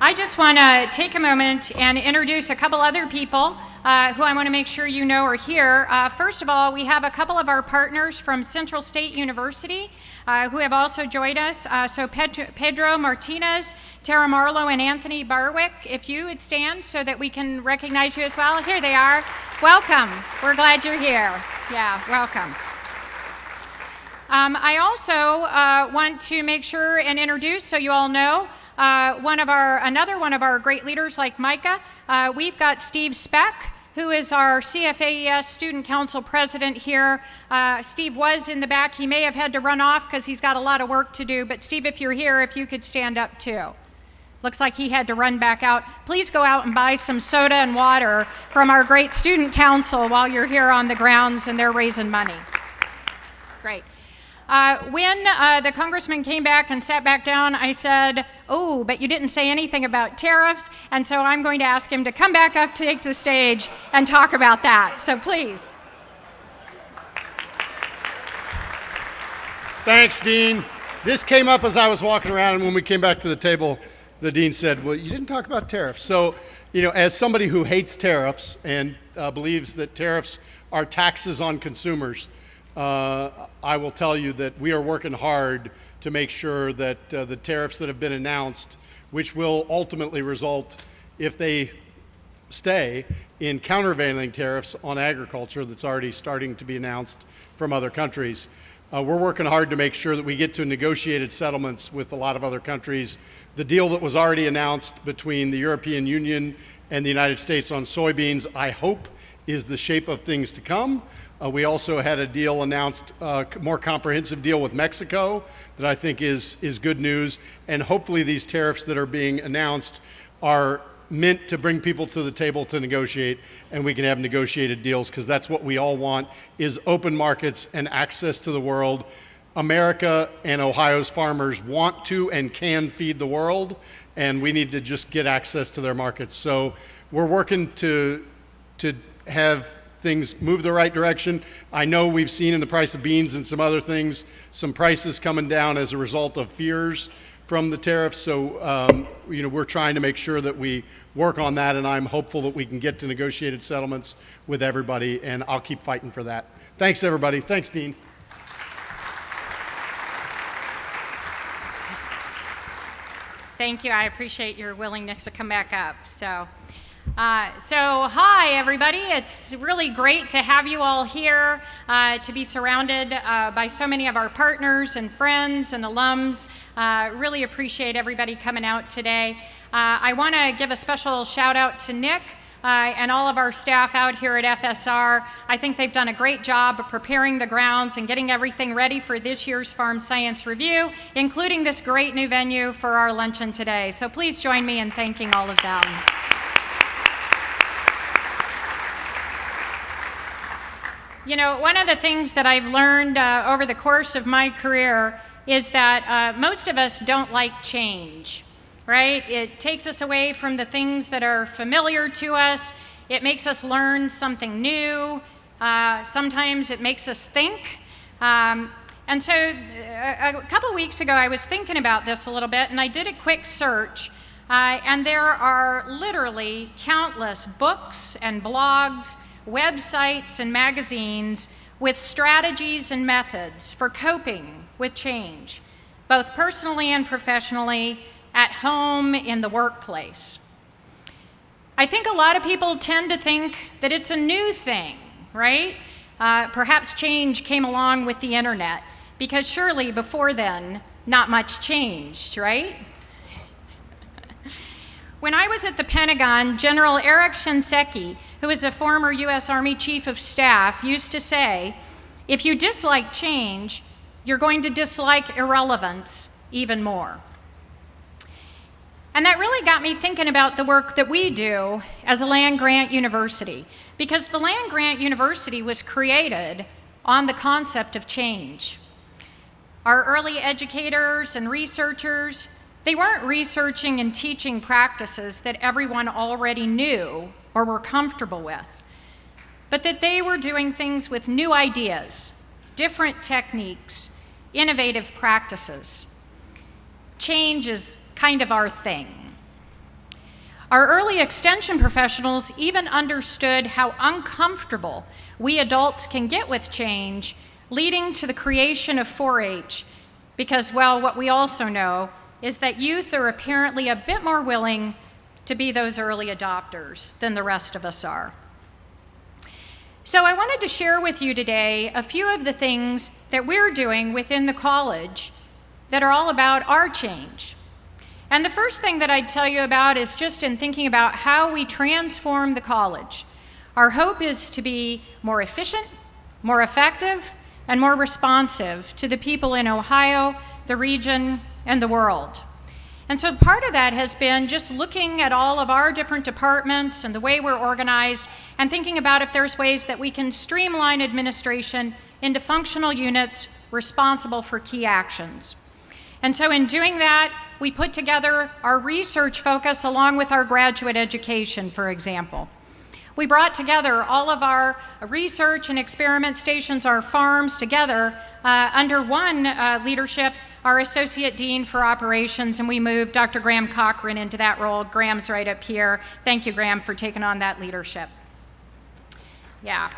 I just want to take a moment and introduce a couple other people who I want to make sure you know are here. First of all, we have a couple of our partners from Central State University who have also joined us. So Pedro Martinez, Tara Marlowe, and Anthony Barwick, if you would stand so that we can recognize you as well. Here they are. Welcome. We're glad you're here. Yeah, welcome. I also want to make sure and introduce, so you all know, another one of our great leaders like Micah. We've got Steve Speck, who is our CFAES Student Council President here. Steve was in the back. He may have had to run off because he's got a lot of work to do, but Steve, if you're here, if you could stand up too. Looks like he had to run back out. Please go out and buy some soda and water from our great student council while you're here on the grounds and they're raising money. Great. When the congressman came back and sat back down, I said, oh, but you didn't say anything about tariffs, and so I'm going to ask him to come back up to take the stage and talk about that. So please. Thanks, Dean. This came up as I was walking around, and when we came back to the table, the dean said, well, you didn't talk about tariffs. So, as somebody who hates tariffs and believes that tariffs are taxes on consumers, I will tell you that we are working hard to make sure that the tariffs that have been announced, which will ultimately result, if they stay, in countervailing tariffs on agriculture that's already starting to be announced from other countries. We're working hard to make sure that we get to negotiated settlements with a lot of other countries. The deal that was already announced between the European Union and the United States on soybeans, I hope, is the shape of things to come. We also had a deal announced, more comprehensive deal with Mexico that I think is good news. And hopefully these tariffs that are being announced are meant to bring people to the table to negotiate, and we can have negotiated deals, because that's what we all want, is open markets and access to the world. America and Ohio's farmers want to and can feed the world, and we need to just get access to their markets. So we're working to have things move the right direction. I know we've seen in the price of beans and some other things, some prices coming down as a result of fears from the tariffs. So, we're trying to make sure that we work on that, and I'm hopeful that we can get to negotiated settlements with everybody, and I'll keep fighting for that. Thanks, everybody. Thanks, Dean. Thank you. I appreciate your willingness to come back up. So hi, everybody. It's really great to have you all here, to be surrounded by so many of our partners and friends and alums. Really appreciate everybody coming out today. I want to give a special shout out to Nick and all of our staff out here at FSR. I think they've done a great job of preparing the grounds and getting everything ready for this year's Farm Science Review, including this great new venue for our luncheon today. So please join me in thanking all of them. One of the things that I've learned over the course of my career is that most of us don't like change, right? It takes us away from the things that are familiar to us. It makes us learn something new. Sometimes it makes us think. And so a couple weeks ago, I was thinking about this a little bit, and I did a quick search. And there are literally countless books and blogs, websites and magazines with strategies and methods for coping with change, both personally and professionally, at home, in the workplace. I think a lot of people tend to think that it's a new thing, right? Perhaps change came along with the internet, because surely before then, not much changed, right? When I was at the Pentagon, General Eric Shinseki, who is a former U.S. Army Chief of Staff, used to say, if you dislike change, you're going to dislike irrelevance even more. And that really got me thinking about the work that we do as a land-grant university, because the land-grant university was created on the concept of change. Our early educators and researchers, they weren't researching and teaching practices that everyone already knew or were comfortable with, but that they were doing things with new ideas, different techniques, innovative practices. Change is kind of our thing. Our early extension professionals even understood how uncomfortable we adults can get with change, leading to the creation of 4-H, because, well, what we also know is that youth are apparently a bit more willing to be those early adopters than the rest of us are. So I wanted to share with you today a few of the things that we're doing within the college that are all about our change. And the first thing that I'd tell you about is just in thinking about how we transform the college. Our hope is to be more efficient, more effective, and more responsive to the people in Ohio, the region, and the world. And so part of that has been just looking at all of our different departments and the way we're organized and thinking about if there's ways that we can streamline administration into functional units responsible for key actions. And so in doing that, we put together our research focus along with our graduate education, for example. We brought together all of our research and experiment stations, our farms together under one leadership, our Associate Dean for Operations, and we moved Dr. Graham Cochran into that role. Graham's right up here. Thank you, Graham, for taking on that leadership. Yeah.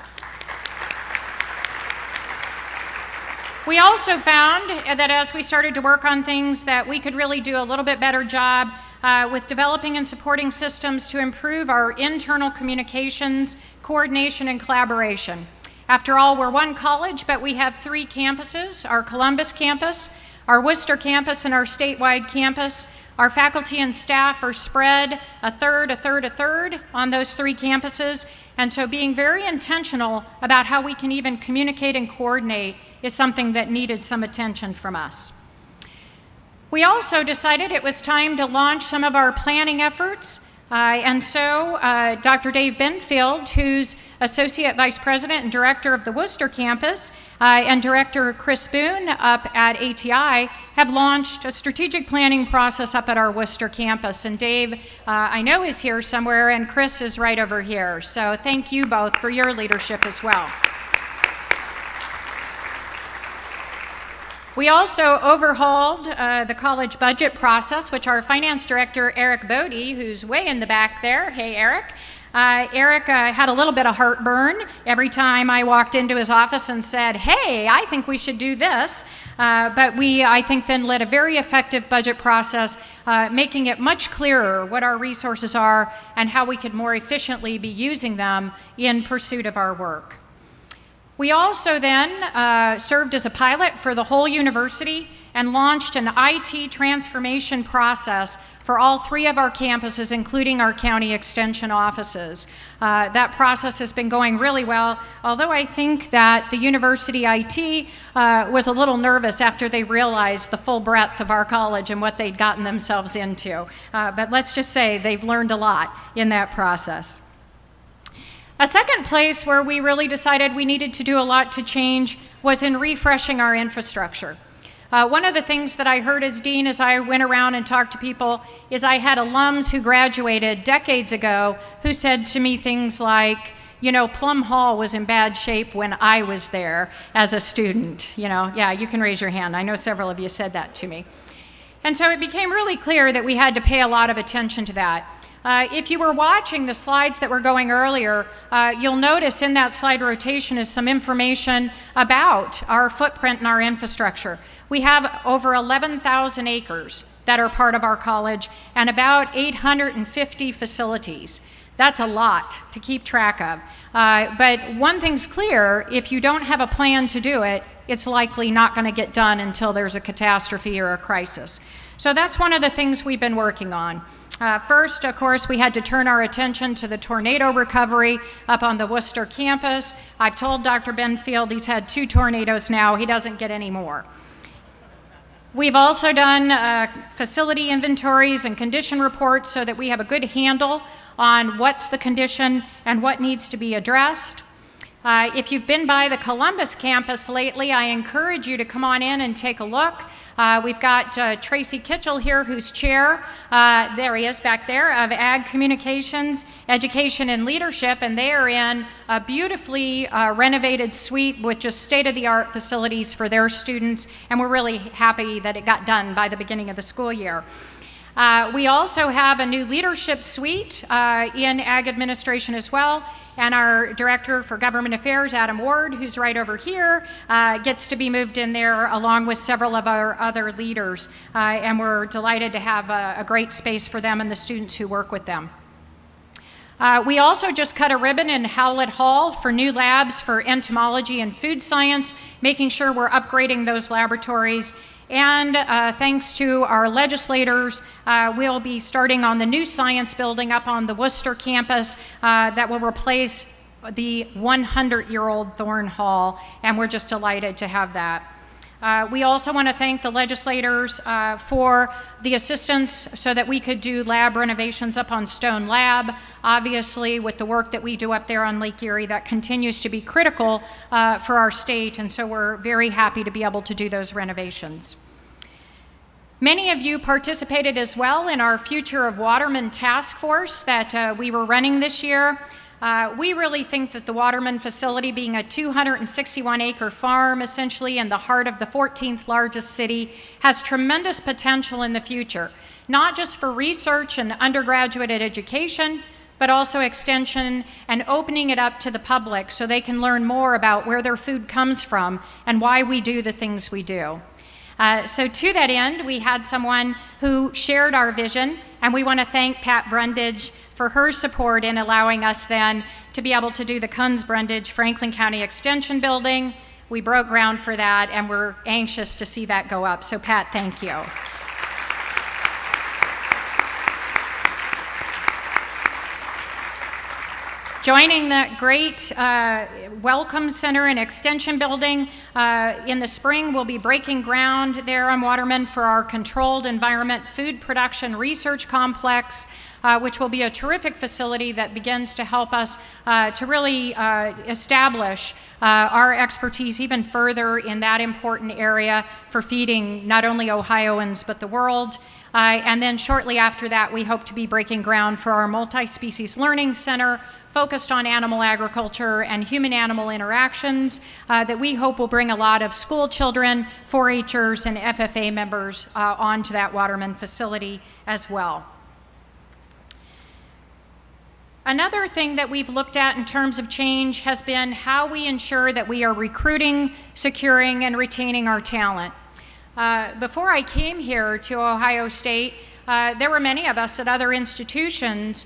We also found that as we started to work on things that we could really do a little bit better job with developing and supporting systems to improve our internal communications, coordination, and collaboration. After all, we're one college, but we have 3 campuses: our Columbus campus, our Worcester campus, and our statewide campus. Our faculty and staff are spread a third on those 3 campuses, and so being very intentional about how we can even communicate and coordinate is something that needed some attention from us. We also decided it was time to launch some of our planning efforts, and so Dr. Dave Benfield, who's Associate Vice President and Director of the Worcester campus, and Director Chris Boone up at ATI have launched a strategic planning process up at our Worcester campus. And Dave, I know, is here somewhere, and Chris is right over here. So thank you both for your leadership as well. We also overhauled the college budget process, which our finance director, Eric Bodie, who's way in the back there, hey Eric, Eric had a little bit of heartburn every time I walked into his office and said, hey, I think we should do this. But we, I think, then led a very effective budget process, making it much clearer what our resources are and how we could more efficiently be using them in pursuit of our work. We also then served as a pilot for the whole university and launched an IT transformation process for all 3 of our campuses, including our county extension offices. That process has been going really well, although I think that the university IT was a little nervous after they realized the full breadth of our college and what they'd gotten themselves into. But let's just say they've learned a lot in that process. A second place where we really decided we needed to do a lot to change was in refreshing our infrastructure. One of the things that I heard as dean as I went around and talked to people is I had alums who graduated decades ago who said to me things like, you know, Plum Hall was in bad shape when I was there as a student. You know, yeah, you can raise your hand. I know several of you said that to me. And so it became really clear that we had to pay a lot of attention to that. If you were watching the slides that were going earlier, you'll notice in that slide rotation is some information about our footprint and our infrastructure. We have over 11,000 acres that are part of our college and about 850 facilities. That's a lot to keep track of. But one thing's clear, if you don't have a plan to do it, it's likely not going to get done until there's a catastrophe or a crisis. So that's one of the things we've been working on. First, of course, we had to turn our attention to the tornado recovery up on the Worcester campus. I've told Dr. Benfield he's had 2 tornadoes now. He doesn't get any more. We've also done facility inventories and condition reports so that we have a good handle on what's the condition and what needs to be addressed. If you've been by the Columbus campus lately, I encourage you to come on in and take a look. We've got Tracy Kitchell here, who's chair, there he is back there, of Ag Communications, Education, and Leadership, and they are in a beautifully renovated suite with just state-of-the-art facilities for their students, and we're really happy that it got done by the beginning of the school year. We also have a new leadership suite in Ag Administration as well, and our Director for Government Affairs, Adam Ward, who's right over here, gets to be moved in there along with several of our other leaders, and we're delighted to have a great space for them and the students who work with them. We also just cut a ribbon in Howlett Hall for new labs for entomology and food science, making sure we're upgrading those laboratories. And thanks to our legislators, we'll be starting on the new science building up on the Worcester campus that will replace the 100-year-old Thorne Hall, and we're just delighted to have that. We also want to thank the legislators for the assistance so that we could do lab renovations up on Stone Lab. Obviously, with the work that we do up there on Lake Erie, that continues to be critical for our state, and so we're very happy to be able to do those renovations. Many of you participated as well in our Future of Waterman task force that we were running this year. We really think that the Waterman facility, being a 261-acre farm essentially in the heart of the 14th largest city, has tremendous potential in the future, not just for research and undergraduate education, but also extension and opening it up to the public so they can learn more about where their food comes from and why we do the things we do. So to that end, we had someone who shared our vision, and we want to thank Pat Brundage for her support in allowing us then to be able to do the Kunz-Brundage Franklin County Extension Building. We broke ground for that, and we're anxious to see that go up. So Pat, thank you. Joining that great Welcome Center and Extension Building in the spring, we'll be breaking ground there on Waterman for our Controlled Environment Food Production Research Complex, which will be a terrific facility that begins to help us to really establish our expertise even further in that important area for feeding not only Ohioans but the world. And then shortly after that, we hope to be breaking ground for our multi-species learning center focused on animal agriculture and human-animal interactions that we hope will bring a lot of school children, 4-H'ers, and FFA members onto that Waterman facility as well. Another thing that we've looked at in terms of change has been how we ensure that we are recruiting, securing, and retaining our talent. Before I came here to Ohio State, there were many of us at other institutions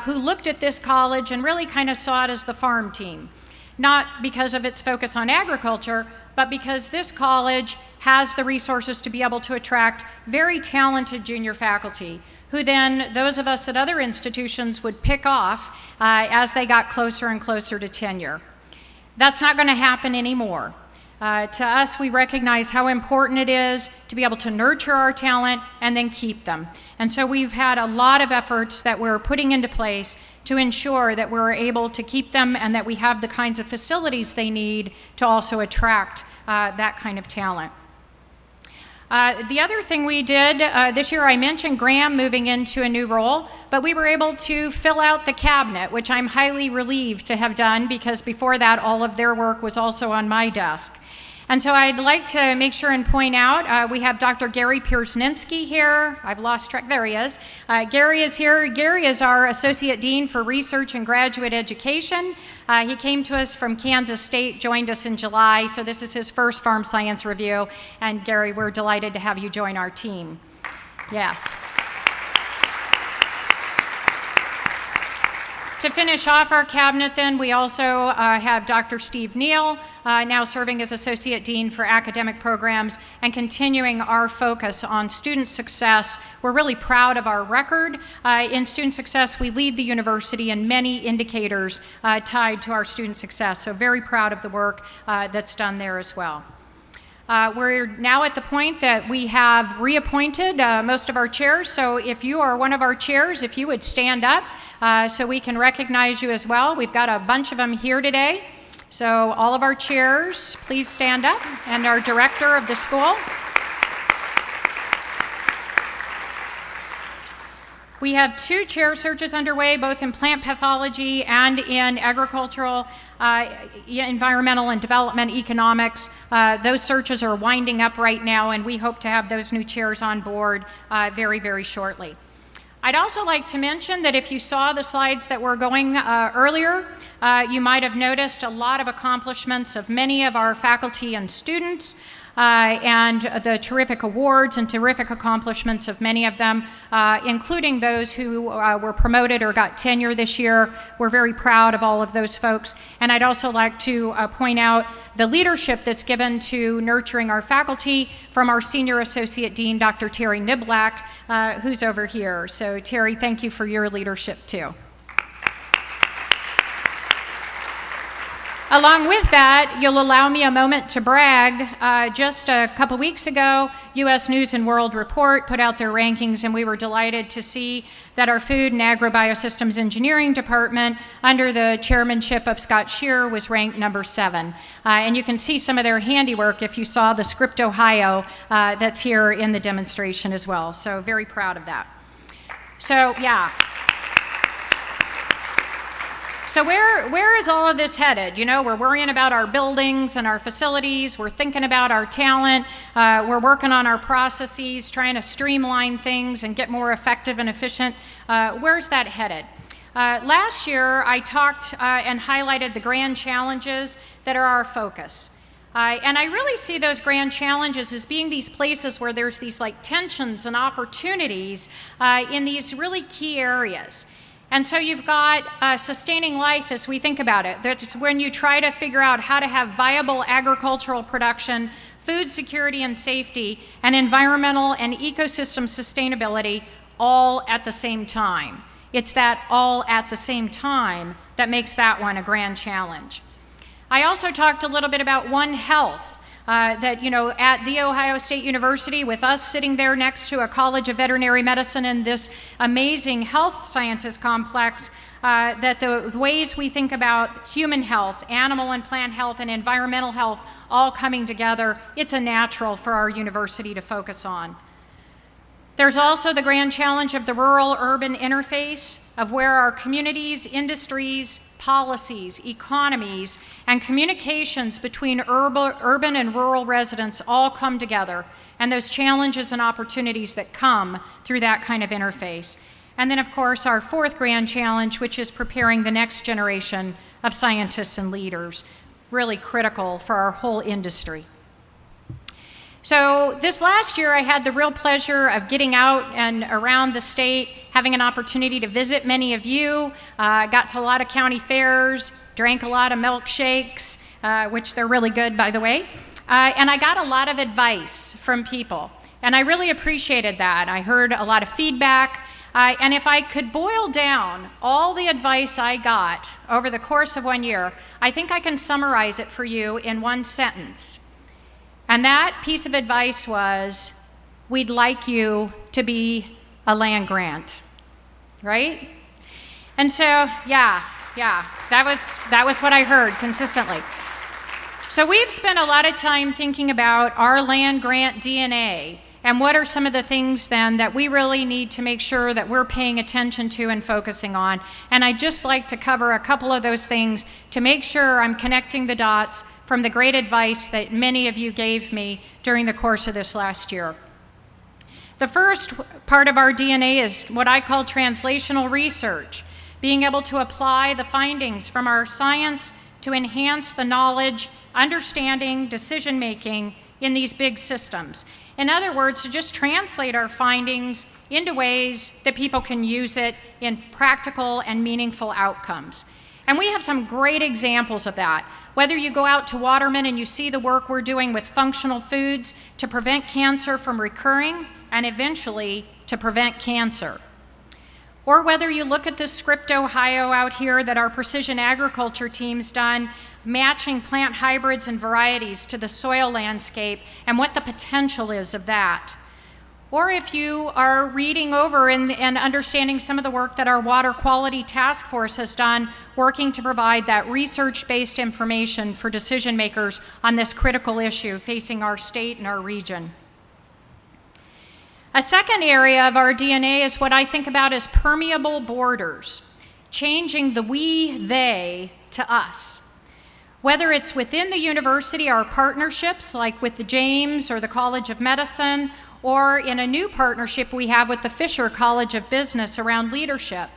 who looked at this college and really kind of saw it as the farm team. Not because of its focus on agriculture, but because this college has the resources to be able to attract very talented junior faculty, who then those of us at other institutions would pick off as they got closer and closer to tenure. That's not going to happen anymore. To us, we recognize how important it is to be able to nurture our talent and then keep them. And so we've had a lot of efforts that we're putting into place to ensure that we're able to keep them and that we have the kinds of facilities they need to also attract that kind of talent. The other thing we did this year, I mentioned Graham moving into a new role, but we were able to fill out the cabinet, which I'm highly relieved to have done because before that, all of their work was also on my desk. And so I'd like to make sure and point out, we have Dr. Gary Piersninski here. I've lost track, there he is. Gary is here. Gary is our Associate Dean for Research and Graduate Education. He came to us from Kansas State, joined us in July, so this is his first Farm Science Review. And Gary, we're delighted to have you join our team. Yes. To finish off our cabinet then, we also have Dr. Steve Neal, now serving as Associate Dean for Academic Programs and continuing our focus on student success. We're really proud of our record. In student success, we lead the university in many indicators tied to our student success, so very proud of the work that's done there as well. We're now at the point that we have reappointed most of our chairs, so if you are one of our chairs, if you would stand up so we can recognize you as well. We've got a bunch of them here today. So all of our chairs, please stand up, and our director of the school. We have 2 chair searches underway, both in plant pathology and in agricultural, environmental and development economics. Those searches are winding up right now, and we hope to have those new chairs on board very, very shortly. I'd also like to mention that if you saw the slides that were going earlier, you might have noticed a lot of accomplishments of many of our faculty and students, and the terrific awards and terrific accomplishments of many of them, including those who were promoted or got tenure this year. We're very proud of all of those folks. And I'd also like to point out the leadership that's given to nurturing our faculty from our Senior Associate Dean, Dr. Terry Niblack, who's over here. So Terry, thank you for your leadership too. Along with that, you'll allow me a moment to brag. Just a couple weeks ago, U.S. News and World Report put out their rankings, and we were delighted to see that our Food and Agrobiosystems Engineering Department, under the chairmanship of Scott Shearer, was ranked number 7. And you can see some of their handiwork if you saw the script Ohio that's here in the demonstration as well. So very proud of that. So, yeah. So where is all of this headed? You know, we're worrying about our buildings and our facilities. We're thinking about our talent. We're working on our processes, trying to streamline things and get more effective and efficient. Where's that headed? Last year, I talked and highlighted the grand challenges that are our focus. And I really see those grand challenges as being these places where there's these like tensions and opportunities in these really key areas. And so you've got sustaining life as we think about it. That's when you try to figure out how to have viable agricultural production, food security and safety, and environmental and ecosystem sustainability all at the same time. It's that all at the same time that makes that one a grand challenge. I also talked a little bit about One Health. That, you know, at The Ohio State University, with us sitting there next to a College of Veterinary Medicine in this amazing health sciences complex, that the ways we think about human health, animal and plant health, and environmental health all coming together, it's a natural for our university to focus on. There's also the grand challenge of the rural-urban interface, of where our communities, industries, policies, economies, and communications between urban and rural residents all come together, and those challenges and opportunities that come through that kind of interface. And then, of course, our 4th grand challenge, which is preparing the next generation of scientists and leaders, really critical for our whole industry. So this last year, I had the real pleasure of getting out and around the state, having an opportunity to visit many of you. Got to a lot of county fairs, drank a lot of milkshakes, which they're really good, by the way. And I got a lot of advice from people, and I really appreciated that. I heard a lot of feedback, and if I could boil down all the advice I got over the course of 1 year, I think I can summarize it for you in one sentence. And that piece of advice was, we'd like you to be a land grant, right? And so, yeah, that was what I heard consistently. So we've spent a lot of time thinking about our land grant DNA, and what are some of the things then that we really need to make sure that we're paying attention to and focusing on. And I'd just like to cover a couple of those things to make sure I'm connecting the dots from the great advice that many of you gave me during the course of this last year. The first part of our DNA is what I call translational research, being able to apply the findings from our science to enhance the knowledge, understanding, decision-making in these big systems. In other words, to just translate our findings into ways that people can use it in practical and meaningful outcomes. And we have some great examples of that. Whether you go out to Waterman and you see the work we're doing with functional foods to prevent cancer from recurring and eventually to prevent cancer. Or whether you look at this script Ohio out here that our precision agriculture team's done, matching plant hybrids and varieties to the soil landscape and what the potential is of that. Or if you are reading over and understanding some of the work that our Water Quality Task Force has done, working to provide that research-based information for decision makers on this critical issue facing our state and our region. A second area of our DNA is what I think about as permeable borders, changing the we, they to us. Whether it's within the university, our partnerships, like with the James or the College of Medicine, or in a new partnership we have with the Fisher College of Business around leadership,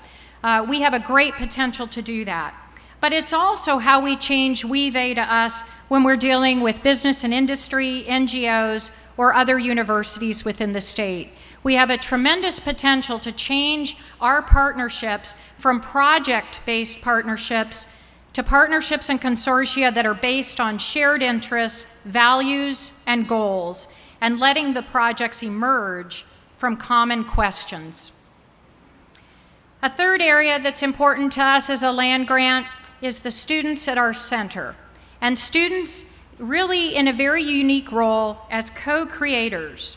we have a great potential to do that. But it's also how we change we, they to us when we're dealing with business and industry, NGOs, or other universities within the state. We have a tremendous potential to change our partnerships from project-based partnerships to partnerships and consortia that are based on shared interests, values, and goals, and letting the projects emerge from common questions. A third area that's important to us as a land grant is the students at our center, and students really in a very unique role as co-creators,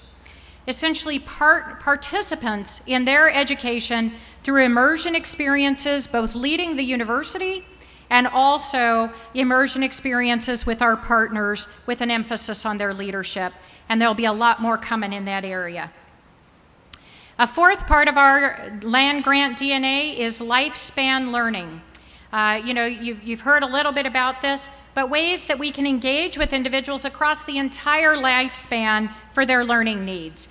essentially participants in their education through immersion experiences, both leading the university and also immersion experiences with our partners with an emphasis on their leadership, and there'll be a lot more coming in that area. A fourth part of our land grant DNA is lifespan learning. You've heard a little bit about this, but ways that we can engage with individuals across the entire lifespan for their learning needs.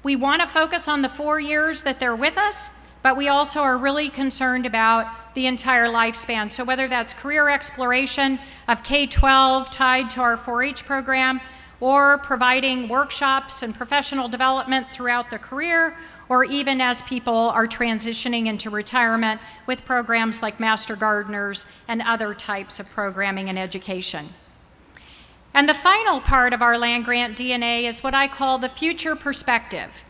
We want to focus on the 4 years that they're with us, but we also are really concerned about the entire lifespan. So whether that's career exploration of K-12 tied to our 4-H program, or providing workshops and professional development throughout their career, or even as people are transitioning into retirement with programs like Master Gardeners and other types of programming and education. And the final part of our land grant DNA is what I call the future perspective,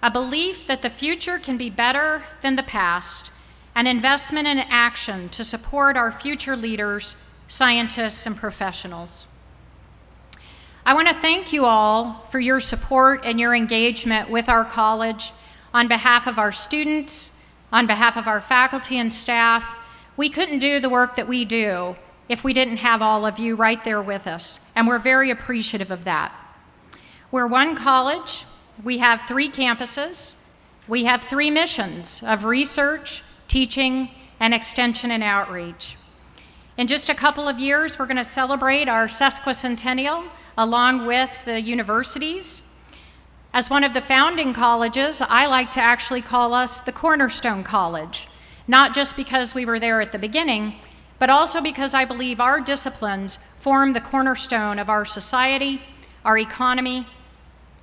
a belief that the future can be better than the past, an investment in action to support our future leaders, scientists, and professionals. I want to thank you all for your support and your engagement with our college. On behalf of our students, on behalf of our faculty and staff, we couldn't do the work that we do if we didn't have all of you right there with us, and we're very appreciative of that. We're one college, we have 3 campuses, we have 3 missions of research, teaching, and extension and outreach. In just a couple of years, we're going to celebrate our sesquicentennial along with the universities. As one of the founding colleges, I like to actually call us the Cornerstone College, not just because we were there at the beginning, but also because I believe our disciplines form the cornerstone of our society, our economy,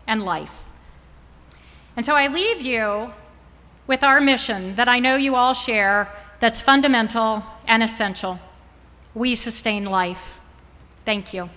and life. And so I leave you with our mission that I know you all share that's fundamental and essential. We sustain life. Thank you.